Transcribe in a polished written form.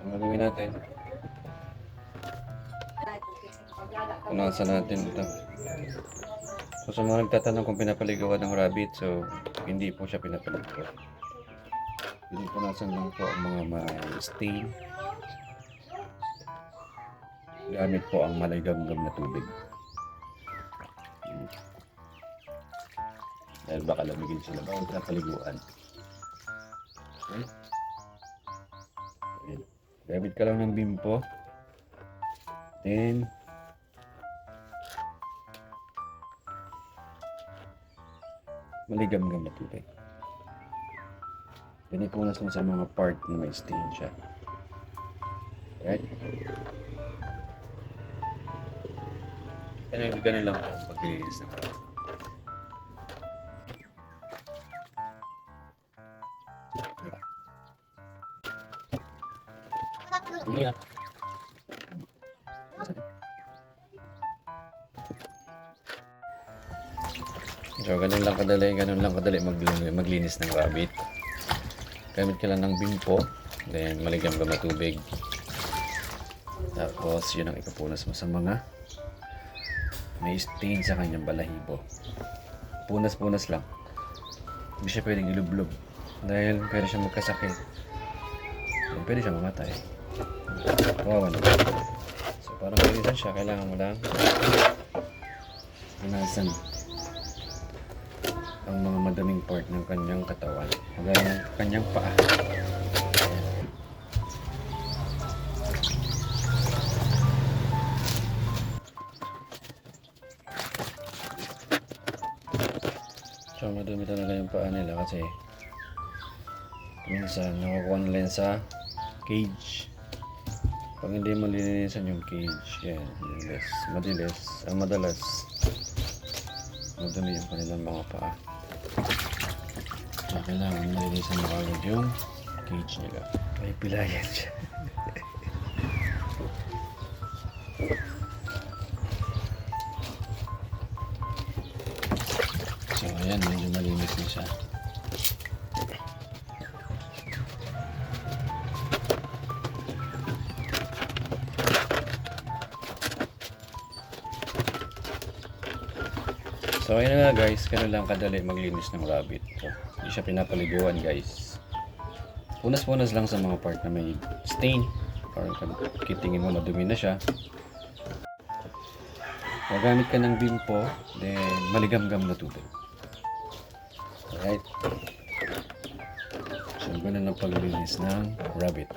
So, gagawin natin. Punasan natin ito. So, sa mga nagtatanong kung pinapaligawan ng rabbit, so, hindi po siya pinapaligawan. Pinupunasan lang po ang mga may stain. Gamit po ang maligamgam na tubig. Dahil baka lamigin sila bawat napaliguan. Okay? Ayan. Gamit ka lang ng bimpo. Then, maligamgam na tubig. Pinipunas mo sa mga part na may stain siya. Right? Ganun lang po paglinis ng rabbit. Yeah. So, ganun lang kadali maglinis ng rabbit. Gamit ka lang ng bimpo, then maligamgam na tubig. Tapos, yun ang ipapunas mo sa mga may stain sa kanyang balahibo. Punas-punas lang. Hindi siya pwedeng ilublob dahil pwede siya magkasakit. Pwede siya mamatay. Kawawa naman. So, para malisan siya, kailangan mo lang punasan ang mga madaming part ng kanyang katawan. Kagaya ng kanyang paa. So, madumi talaga yung paa nila kasi minsan nakukuha nila yan sa cage. Pag hindi mo linisan yung cage, yan, madalas madumi yung kanilang mga paa. So, kailangan malinisan mo agad yung cage nila. May pilayan siya. So, ayan, medyo malinis na siya. So ayun na nga guys, ganun lang kadali maglinis ng rabbit. So, hindi siya pinapaliguan guys. Punas-punas lang sa mga part na may stain. Parang kitingin mo madumi na siya. Magamit ka ng bimpo, then maligamgam na tubig. Alright. So ganun ang paglinis ng rabbit.